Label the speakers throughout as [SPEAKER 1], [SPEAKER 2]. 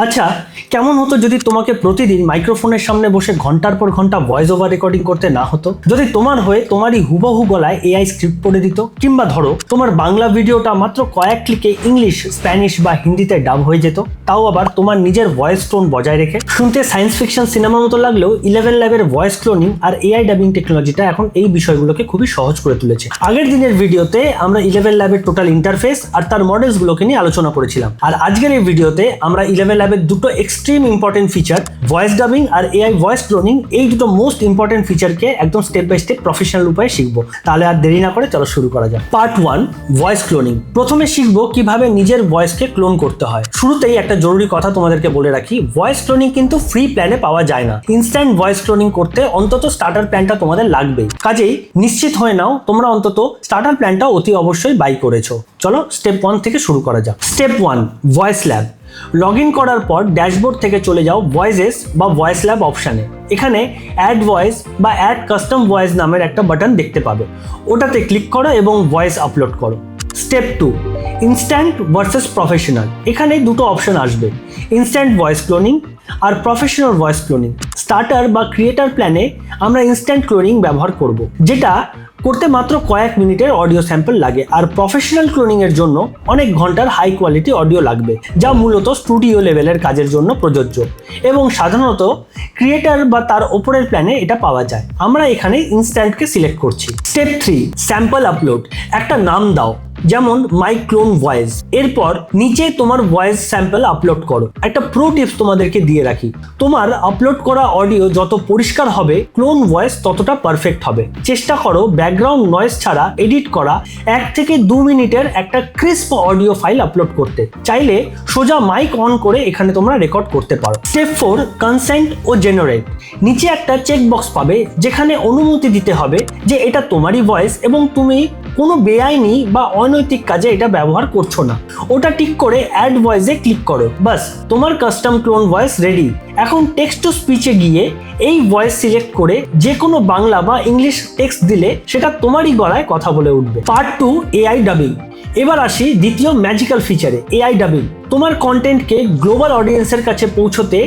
[SPEAKER 1] আচ্ছা, কেমন হতো যদি তোমাকে প্রতিদিন মাইক্রোফোনের সামনে বসে ঘন্টার পর ঘন্টা ভয়েস ওভার রেকর্ডিং করতে না হতো? যদি তোমার হয়ে তোমারই হুবহু গলায় এআই স্ক্রিপ্ট পড়ে দিত, কিংবা ধরো তোমার বাংলা ভিডিওটা মাত্র কয়েক ক্লিকে ইংলিশ, স্প্যানিশ বা হিন্দিতে ডাব হয়ে যেত, তাও আবার তোমার নিজের ভয়েস টোন বজায় রেখে। শুনতে সায়েন্স ফিকশন সিনেমার মতো লাগলেও 11 ল্যাবের ভয়েস ক্লোনিং আর এআই ডাবিং টেকনোলজিটা এখন এই বিষয়গুলোকে খুবই সহজ করে তুলেছে। আগের দিনের ভিডিওতে আমরা 11 ল্যাবের টোটাল ইন্টারফেস আর তার মডেলসগুলোকে নিয়ে আলোচনা করেছিলাম, আর আজকের এই ভিডিওতে আমরা 11 ল্যাবের দুটো extreme important feature, voice dubbing আর এআই ভয়েস ক্লোনিং, এই দুটো মোস্ট ইম্পর্টেন্ট ফিচারকে একদম স্টেপ বাই স্টেপ প্রফেশনাল উপায়ে শিখবো। তাহলে আর দেরি না করে চলো শুরু করা যাক। Part 1, voice cloning. প্রথমে শিখবো কিভাবে নিজের ভয়েসকে ক্লোন করতে হয়। শুরুতেই একটা জরুরি কথা তোমাদেরকে বলে রাখি, ভয়েস ক্লোনিং কিন্তু ফ্রি প্ল্যানে পাওয়া যায় না। ইনস্ট্যান্ট ভয়েস ক্লোনিং করতে অন্তত স্টার্টার প্ল্যানটা তোমাদের লাগবেই। কাজেই নিশ্চিত হয়ে নাও তোমরা অন্তত স্টার্টার প্ল্যানটা অতি অবশ্যই বাই করেছো। চলো স্টেপ 1 থেকে শুরু করা যাক। Step 1, voice lab. Log in করার পর ড্যাশবোর্ড থেকে চলে যাও ভয়েসেস বা ভয়েস ল্যাব অপশানে। এখানে অ্যাড ভয়েস বা অ্যাড কাস্টম ভয়েস নামের একটা বাটন দেখতে পাবে, ওটাতে ক্লিক করো এবং ভয়েস আপলোড করো। Step 2, instant versus professional. এখানে দুটো অপশন আসবে, ইনস্ট্যান্ট ভয়েস ক্লোনিং আর প্রফেশনাল ভয়েস ক্লোনিং। স্টার্টার বা ক্রিয়েটার প্ল্যানে আমরা ইনস্ট্যান্ট ক্লোনিং ব্যবহার করব, যেটা করতে মাত্র কয়েক মিনিটের অডিও স্যাম্পল লাগে, আর প্রফেশনাল ক্লোনিং এর জন্য অনেক ঘন্টার হাই কোয়ালিটি অডিও লাগবে, যা মূলত স্টুডিও লেভেলের কাজের জন্য প্রযোজ্য এবং সাধারণত ক্রিয়েটার বা তার ওপরের প্ল্যানে এটা পাওয়া যায়। আমরা এখানে ইনস্ট্যান্টকে সিলেক্ট করছি। Step 3, sample upload. একটা নাম দাও, যেমন মাই ক্লোন ভয়েস। এরপর নিচে তোমার ভয়েস স্যাম্পল আপলোড করো। একটা প্রো টিপস তোমাদেরকে দিয়ে রাখি, তোমার আপলোড করা অডিও যত পরিষ্কার হবে ক্লোন ভয়েস ততটা পারফেক্ট হবে। চেষ্টা করো ব্যাকগ্রাউন্ড নয়েজ ছাড়া এডিট করা 1 থেকে 2 মিনিটের একটা ক্রিস্প অডিও ফাইল আপলোড করতে। চাইলে সোজা মাইক অন করে এখানে তোমরা রেকর্ড করতে পারো। স্টেপ 4, কনসেন্ট ও জেনারেট। নিচে একটা চেক বক্স পাবে যেখানে অনুমতি দিতে হবে যে এটা তোমারই ভয়েস এবং তুমি কোনো বেআইনি বা অনৈতিক কাজে এটা ব্যবহার করছো না। ওটা টিক করে অ্যাড ভয়েসে ক্লিক করো, বাস তোমার কাস্টম ক্লোন ভয়েস রেডি। এখন টেক্সট টু স্পিচে গিয়ে এই ভয়েস সিলেক্ট করে যে কোনো বাংলা বা ইংলিশ টেক্সট দিলে সেটা তোমারই গলায় কথা বলে উঠবে। Part 2, AI dubbing. এবার আসি দ্বিতীয় ম্যাজিক্যাল ফিচারে, এআই ডাবিং। তোমার কন্টেন্টকে গ্লোবাল অডিয়েন্সের কাছে পৌঁছতে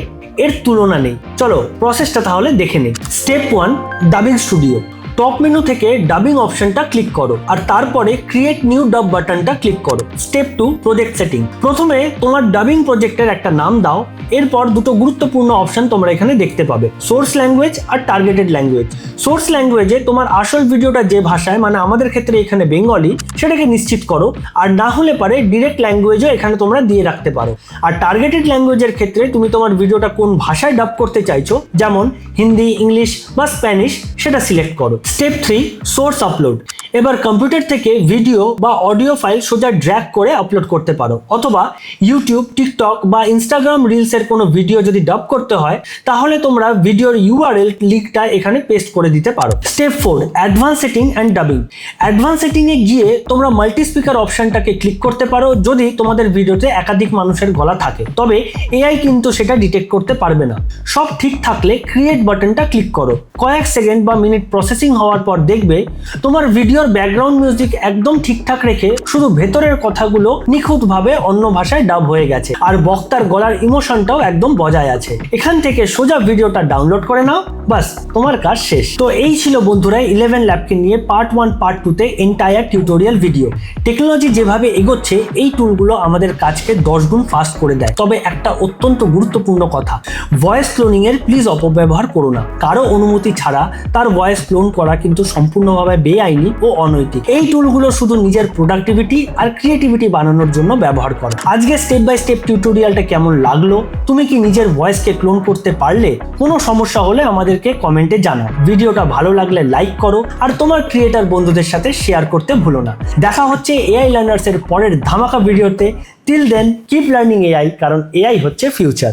[SPEAKER 1] এর তুলনা নেই। চলো প্রসেসটা তাহলে দেখে নিই। Step 1, dubbing studio. Top menu থেকে ডাবিং অপশনটা ক্লিক করো আর তারপরে ক্রিয়েট নিউ ডাব বাটনটা ক্লিক করো। Step 2, project setting. প্রথমে তোমার ডাবিং প্রজেক্টের একটা নাম দাও। এরপর দুটো গুরুত্বপূর্ণ অপশন তোমরা এখানে দেখতে পাবে, সোর্স ল্যাঙ্গুয়েজ আর টার্গেটেড ল্যাঙ্গুয়েজ। সোর্স ল্যাঙ্গুয়েজে তোমার আসল ভিডিওটা যে ভাষায়, মানে আমাদের ক্ষেত্রে এখানে বেঙ্গলি, সেটাকে নিশ্চিত করো। আর না হলে পারে ডিরেক্ট ল্যাঙ্গুয়েজও এখানে তোমরা দিয়ে রাখতে পারো। আর টার্গেটেড ল্যাঙ্গুয়েজের ক্ষেত্রে তুমি তোমার ভিডিওটা কোন ভাষায় ডাব করতে চাইছো, যেমন হিন্দি, ইংলিশ বা স্প্যানিশ, সেটা সিলেক্ট করো। Step 3, source upload. এবার কম্পিউটার থেকে ভিডিও বা অডিও ফাইল সোজা ড্র্যাগ করে আপলোড করতে পারো, অথবা ইউটিউব, টিকটক বা ইনস্টাগ্রাম রিলসের কোনো ভিডিও যদি ডাব করতে হয় তাহলে তোমরা ভিডিওর ইউআরএল লিঙ্কটা এখানে পেস্ট করে দিতে পারো। Step 4, advance setting and dubbing. Advance সেটিংয়ে গিয়ে তোমরা মাল্টি স্পিকার অপশনটাকে ক্লিক করতে পারো যদি তোমাদের ভিডিওতে একাধিক মানুষের গলা থাকে, তবে এআই কিন্তু সেটা ডিটেক্ট করতে পারবে না। সব ঠিক থাকলে ক্রিয়েট বাটনটা ক্লিক করো। কয়েক সেকেন্ড বা মিনিট প্রসেসিং হওয়ার পর দেখবে তোমার ভিডিওর ব্যাকগ্রাউন্ড মিউজিক একদম ঠিকঠাক রেখে শুধু ভেতরের কথাগুলো নিখুঁতভাবে অন্য ভাষায় ডাব হয়ে গেছে, আর বক্তার গলার ইমোশনটাও একদম বজায় আছে। এখান থেকে সোজা ভিডিওটা ডাউনলোড করে নাও, বাস তোমার কাজ শেষ। তো এই ছিল বন্ধুরা 11 ল্যাবকে নিয়ে পার্ট 1 পার্ট 2তে এন্টায়ার টিউটোরিয়াল ভিডিও। টেকনোলজি যেভাবে এগোচ্ছে এই টুলগুলো আমাদের কাজকে 10 গুণ ফাস্ট করে দেয়। তবে একটা অত্যন্ত গুরুত্বপূর্ণ কথা, ভয়েস ক্লোনিং এর প্লিজ অপব্যবহার করো না। কারো অনুমতি ছাড়া তার ভয়েস ক্লোন করা কিন্তু সম্পূর্ণভাবে বেআইনি ও অনৈতিক। এই টুলগুলো শুধু নিজের প্রোডাক্টিভিটি আর ক্রিয়েটিভিটি বানানোর জন্য ব্যবহার করো। আজকে স্টেপ বাই স্টেপ টিউটোরিয়ালটা কেমন লাগলো? তুমি কি নিজের ভয়েসকে ক্লোন করতে পারলে? কোনো সমস্যা হলে আমাদেরকে কমেন্টে জানাও। ভিডিওটা ভালো লাগলে লাইক করো আর তোমার ক্রিয়েটর বন্ধুদের সাথে শেয়ার করতে ভুলো না। দেখা হচ্ছে এআই লার্নার্স এর পরের ধামাকা ভিডিওতে। Till then keep learning AI, কারণ এআই হচ্ছে ফিউচার।